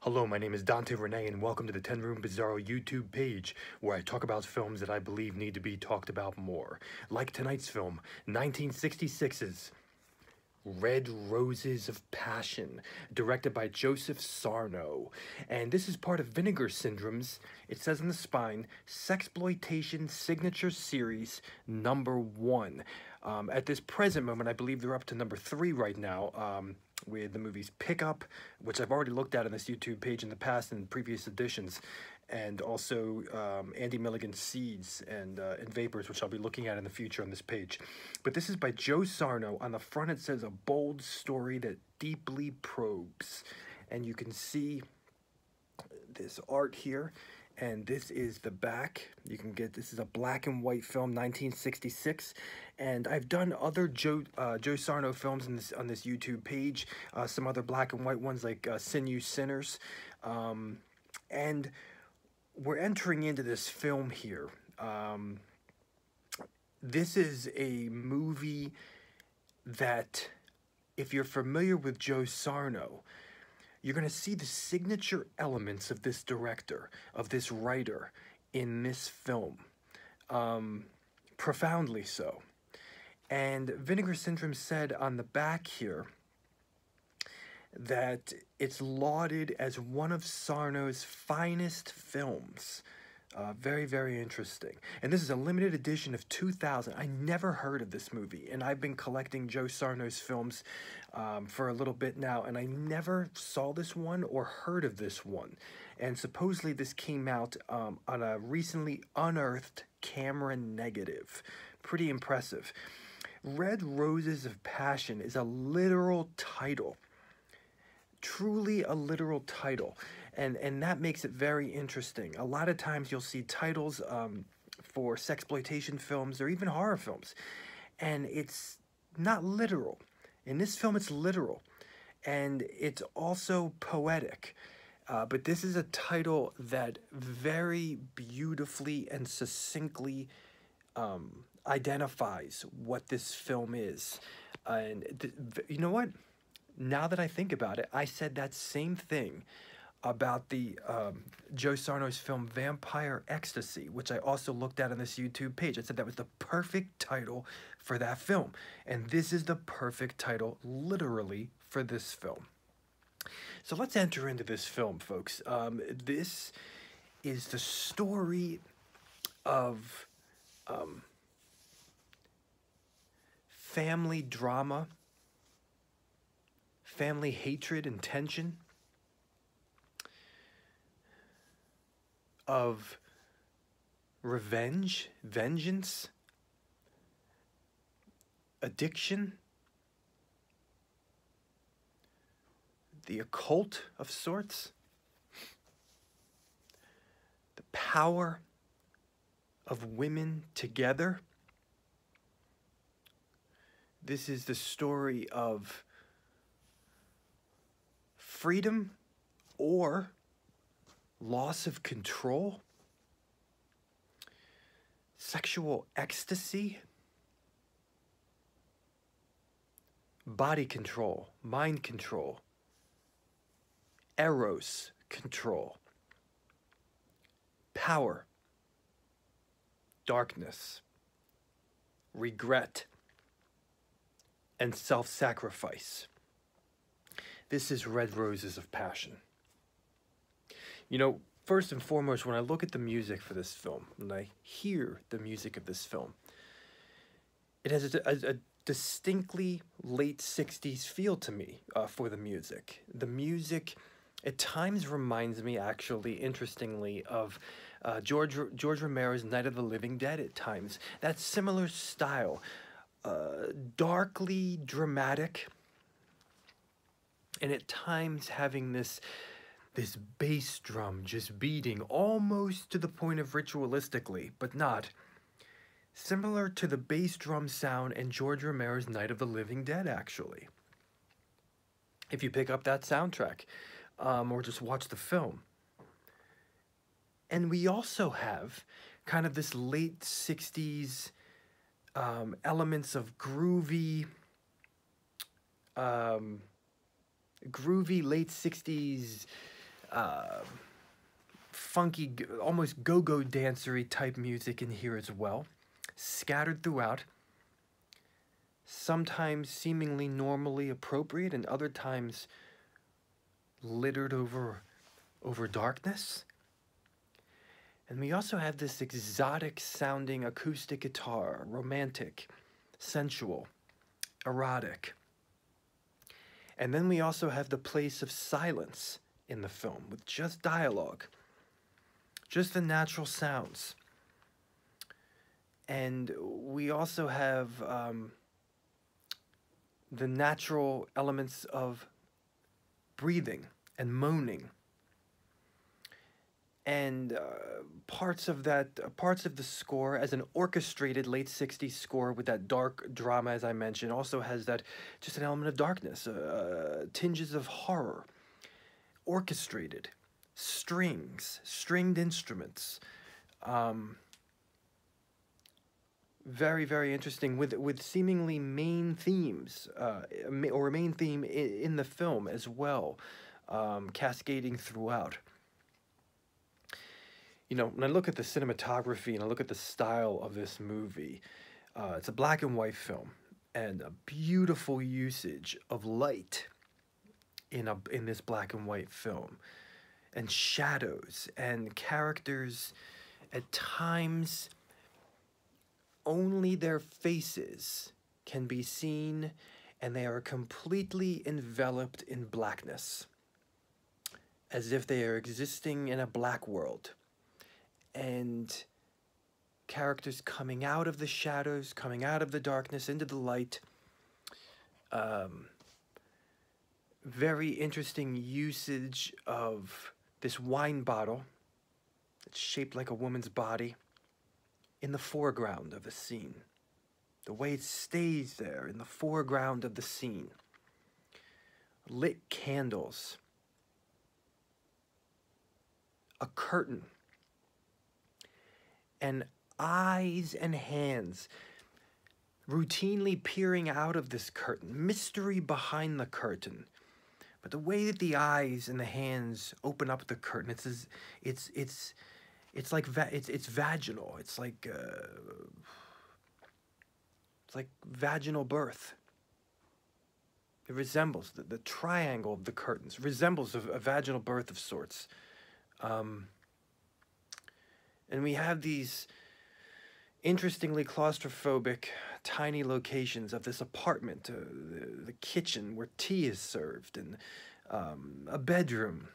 Hello, my name is Dante Renee, and welcome to the 10 Room Bizarro YouTube page, where I talk about films that I believe need to be talked about more. Like tonight's film, 1966's Red Roses of Passion, directed by Joseph Sarno. And this is part of Vinegar Syndrome's, it says on the spine, Sexploitation Signature Series #1. At this present moment, I believe they're up to #3 right now. With the movies Pickup, which I've already looked at on this YouTube page in the past in previous editions, and also Andy Milligan's Seeds and Vapors, which I'll be looking at in the future on this page. But this is by Joe Sarno. On the front it says, a bold story that deeply probes. And you can see this art here. And this is the back. You can get, this is a black and white film, 1966. And I've done other Joe Sarno films on this YouTube page. Some other black and white ones like Sinew Sinners. And we're entering into this film here. This is a movie that, if you're familiar with Joe Sarno, you're going to see the signature elements of this director, of this writer, in this film. Profoundly so. And Vinegar Syndrome said on the back here that it's lauded as one of Sarno's finest films. Very, very interesting. And this is a limited edition of 2000. I never heard of this movie, and I've been collecting Joe Sarno's films for a little bit now, and I never saw this one or heard of this one. And supposedly this came out on a recently unearthed camera negative. Pretty impressive. Red Roses of Passion is a literal title. Truly a literal title. And that makes it very interesting. A lot of times you'll see titles for sexploitation films or even horror films, and it's not literal. In this film, it's literal, and it's also poetic. But this is a title that very beautifully and succinctly identifies what this film is. And you know what? Now that I think about it, I said that same thing about the Joe Sarno's film Vampire Ecstasy, which I also looked at on this YouTube page. I said that was the perfect title for that film. And this is the perfect title, literally, for this film. So let's enter into this film, folks. This is the story of family drama, family hatred and tension, of revenge, vengeance, addiction, the occult of sorts, the power of women together. This is the story of freedom or loss of control, sexual ecstasy, body control, mind control, eros control, power, darkness, regret, and self-sacrifice. This is Red Roses of Passion. You know, first and foremost, when I look at the music for this film, when I hear the music of this film, it has a distinctly late 60s feel to me for the music. The music at times reminds me, actually, interestingly, of George Romero's Night of the Living Dead at times. That similar style, darkly dramatic, and at times having this bass drum just beating almost to the point of ritualistically, but not. Similar to the bass drum sound in George Romero's Night of the Living Dead, actually. If you pick up that soundtrack, or just watch the film. And we also have kind of this late 60s elements of groovy late 60s funky, almost go-go dancery type music in here as well, scattered throughout, sometimes seemingly normally appropriate and other times littered over darkness. And we also have this exotic sounding acoustic guitar, romantic, sensual, erotic. And then we also have the place of silence in the film with just dialogue, just the natural sounds. And we also have the natural elements of breathing and moaning. And parts of the score as an orchestrated late 60s score with that dark drama, as I mentioned, also has that just an element of darkness, tinges of horror, orchestrated, stringed instruments, very, very interesting with seemingly main themes, or a main theme in the film as well, cascading throughout. You know, when I look at the cinematography and I look at the style of this movie, it's a black and white film and a beautiful usage of light in this black and white film, and shadows and characters at times only their faces can be seen and they are completely enveloped in blackness, as if they are existing in a black world. And characters coming out of the shadows, coming out of the darkness into the light. Very interesting usage of this wine bottle that's shaped like a woman's body in the foreground of the scene. The way it stays there in the foreground of the scene. Lit candles. A curtain. And eyes and hands routinely peering out of this curtain. Mystery behind the curtain. But the way that the eyes and the hands open up the curtain, it's vaginal. It's like vaginal birth. It resembles the triangle of the curtains resembles a vaginal birth of sorts. And we have these interestingly claustrophobic, tiny locations of this apartment, the kitchen where tea is served, and a bedroom,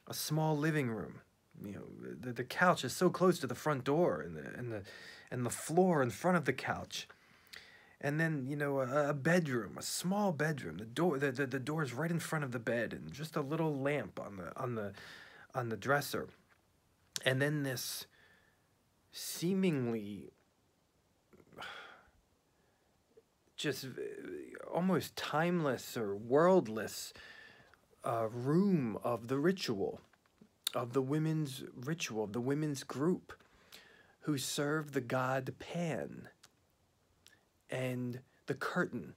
a small living room. You know, the couch is so close to the front door, and the floor in front of the couch. And then, you know, a bedroom, a small bedroom. The door is right in front of the bed, and just a little lamp on the dresser. And then this seemingly just almost timeless or worldless room of the ritual, of the women's ritual, of the women's group who serve the god Pan. And the curtain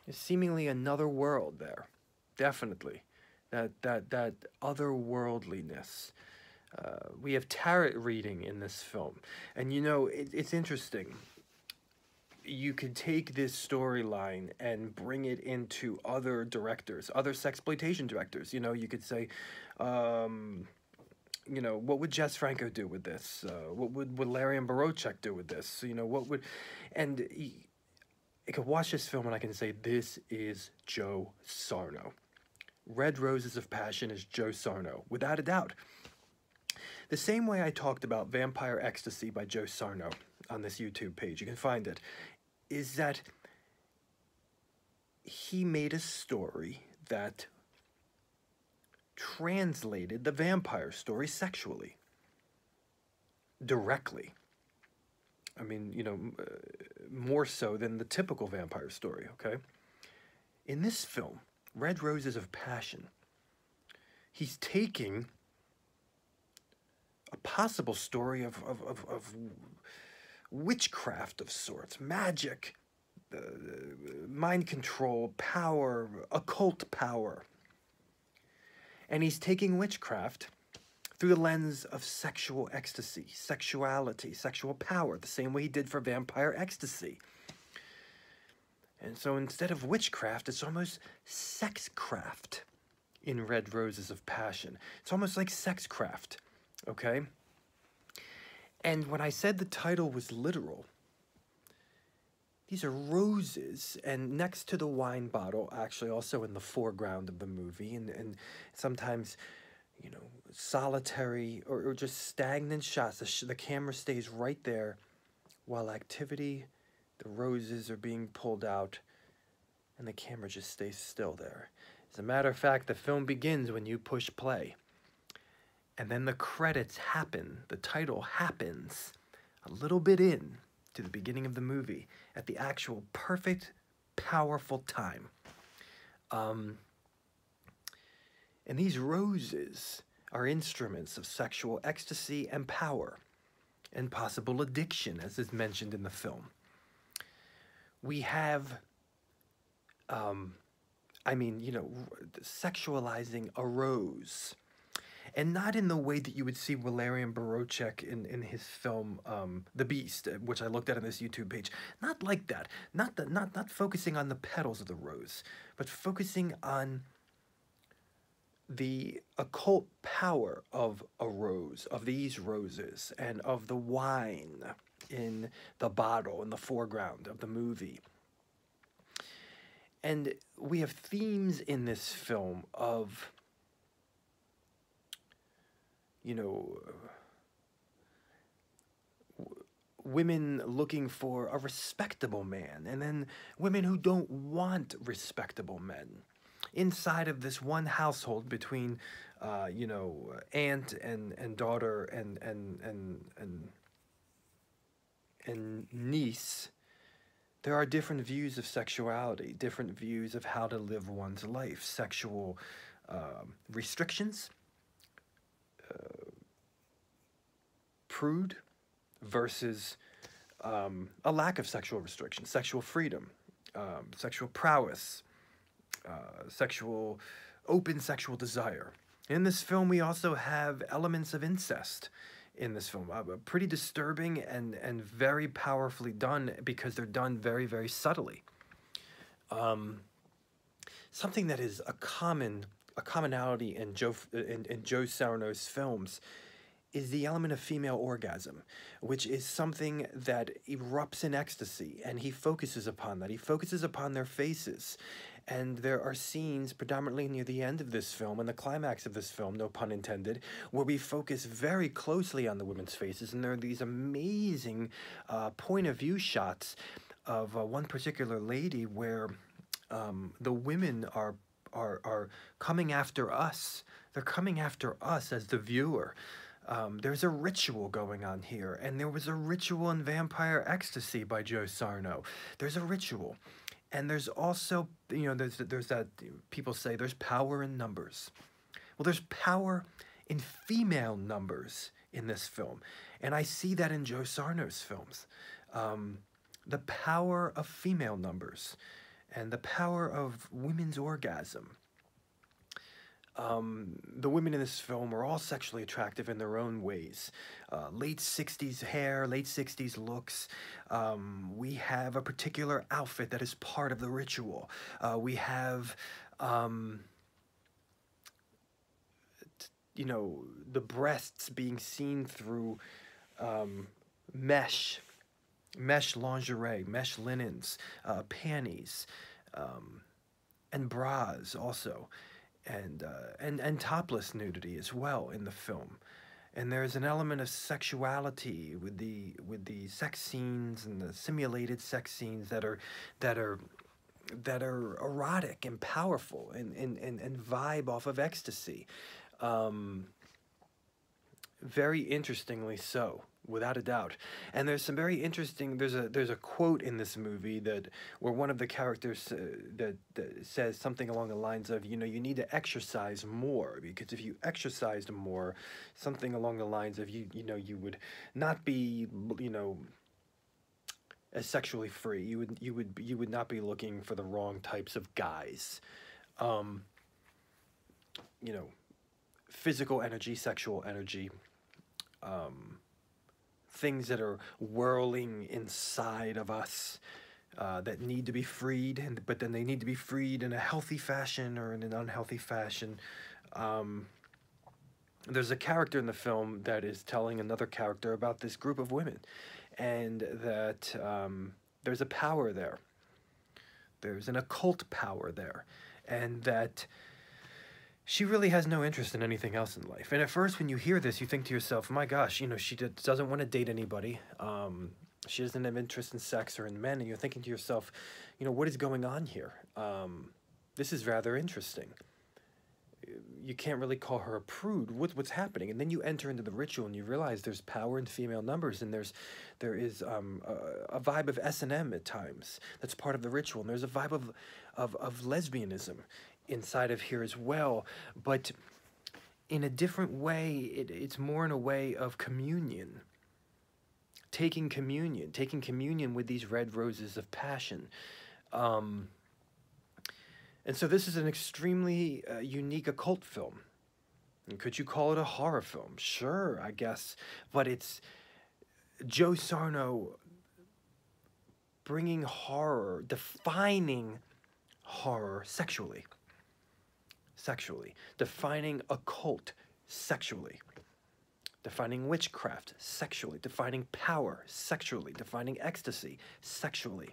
is seemingly another world there, definitely, that otherworldliness. We have tarot reading in this film. And, you know, it's interesting. You could take this storyline and bring it into other directors, other sexploitation directors. You know, you could say, you know, what would Jess Franco do with this? What would Larian Barocek do with this? You know, what would... And I could watch this film and I can say, this is Joe Sarno. Red Roses of Passion is Joe Sarno, without a doubt. The same way I talked about Vampire Ecstasy by Joe Sarno on this YouTube page, you can find it, is that he made a story that translated the vampire story sexually, directly. I mean, you know, more so than the typical vampire story, okay? In this film, Red Roses of Passion, he's taking a possible story of witchcraft of sorts, magic, mind control, power, occult power, And he's taking witchcraft through the lens of sexual ecstasy, sexuality, sexual power, the same way he did for vampire ecstasy. And so instead of witchcraft, it's almost sexcraft in Red Roses of Passion. It's almost like sexcraft, okay? And when I said the title was literal, these are roses, and next to the wine bottle, actually also in the foreground of the movie, and sometimes, you know, solitary or just stagnant shots. The camera stays right there while activity, the roses are being pulled out, and the camera just stays still there. As a matter of fact, the film begins when you push play. And then the credits happen, the title happens a little bit in to the beginning of the movie at the actual perfect, powerful time. And these roses are instruments of sexual ecstasy and power and possible addiction, as is mentioned in the film. We have, sexualizing a rose. And not in the way that you would see Valerian Borocek in his film The Beast, which I looked at on this YouTube page. Not like that. Not focusing on the petals of the rose, but focusing on the occult power of a rose, of these roses, and of the wine in the bottle in the foreground of the movie. And we have themes in this film of, women looking for a respectable man, and then women who don't want respectable men. Inside of this one household between, aunt and daughter and niece, there are different views of sexuality, different views of how to live one's life, sexual restrictions, prude versus a lack of sexual restriction, sexual freedom, sexual prowess, open sexual desire. In this film, we also have elements of incest in this film. Pretty disturbing and very powerfully done because they're done very, very subtly. Something that is a commonality in Joe Sarno's films is the element of female orgasm, which is something that erupts in ecstasy, and he focuses upon that. He focuses upon their faces. And there are scenes, predominantly near the end of this film, and the climax of this film, no pun intended, where we focus very closely on the women's faces, and there are these amazing point-of-view shots of one particular lady where the women are coming after us. They're coming after us as the viewer. There's a ritual going on here, and there was a ritual in Vampire Ecstasy by Joe Sarno. There's a ritual. And there's also, there's that, people say there's power in numbers. Well, there's power in female numbers in this film. And I see that in Joe Sarno's films. The power of female numbers and the power of women's orgasm. The women in this film are all sexually attractive in their own ways. Late 60s hair, late 60s looks. We have a particular outfit that is part of the ritual. We have, the breasts being seen through mesh lingerie, mesh linens, panties, and bras also. And topless nudity as well in the film, and there's an element of sexuality with the sex scenes and the simulated sex scenes that are erotic and powerful and vibe off of ecstasy, very interestingly so. Without a doubt. And there's some very interesting, there's a quote in this movie where one of the characters that says something along the lines of, you need to exercise more, because if you exercised more, something along the lines of you would not be, as sexually free. You would not be looking for the wrong types of guys. physical energy, sexual energy, things that are whirling inside of us that need to be freed, but then they need to be freed in a healthy fashion or in an unhealthy fashion. There's a character in the film that is telling another character about this group of women, and that there's a power there. There's an occult power there, and that she really has no interest in anything else in life. And at first, when you hear this, you think to yourself, my gosh, you know, she doesn't want to date anybody. She doesn't have interest in sex or in men. And you're thinking to yourself, you know, what is going on here? This is rather interesting. You can't really call her a prude. What's happening? And then you enter into the ritual and you realize there's power in female numbers, and there is a vibe of S&M at times that's part of the ritual, and there's a vibe of lesbianism inside of here as well, but in a different way. It's more in a way of communion, taking communion with these red roses of passion. And so this is an extremely unique occult film. And could you call it a horror film? Sure, I guess. But it's Joe Sarno bringing horror, defining horror sexually. Defining occult sexually. Defining witchcraft sexually. Defining power sexually. Defining ecstasy sexually.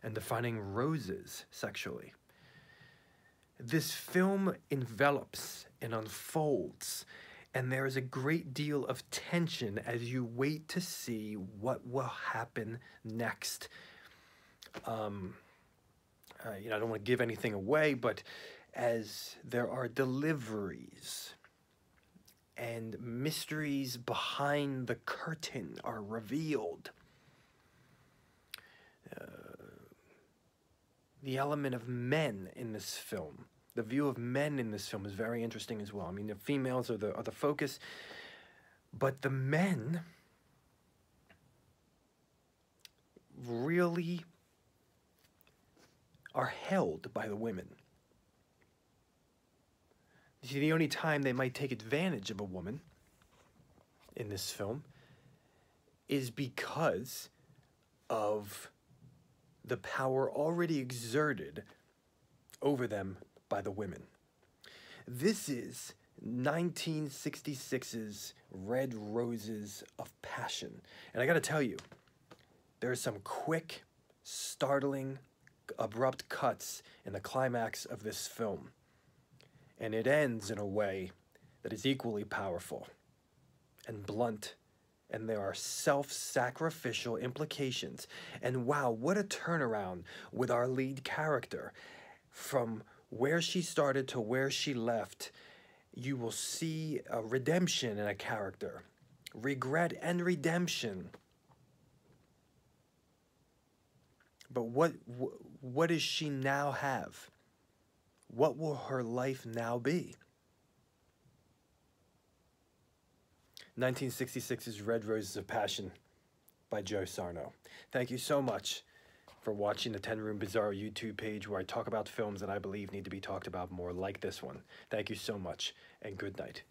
And defining roses sexually. This film envelops and unfolds, and there is a great deal of tension as you wait to see what will happen next. You know, I don't want to give anything away, but as there are deliveries and mysteries behind the curtain are revealed, the element of men in this film, the view of men in this film is very interesting as well. I mean, the females are the focus, but the men really are held by the women. You see, the only time they might take advantage of a woman in this film is because of the power already exerted over them by the women. This is 1966's Red Roses of Passion. And I gotta tell you, there are some quick, startling, abrupt cuts in the climax of this film. And it ends in a way that is equally powerful and blunt, and there are self-sacrificial implications. And wow, what a turnaround with our lead character. From where she started to where she left, you will see a redemption in a character. Regret and redemption. But what does she now have? What will her life now be? 1966's Red Roses of Passion by Joe Sarno. Thank you so much for watching the 10 Room Bizarro YouTube page, where I talk about films that I believe need to be talked about more, like this one. Thank you so much, and good night.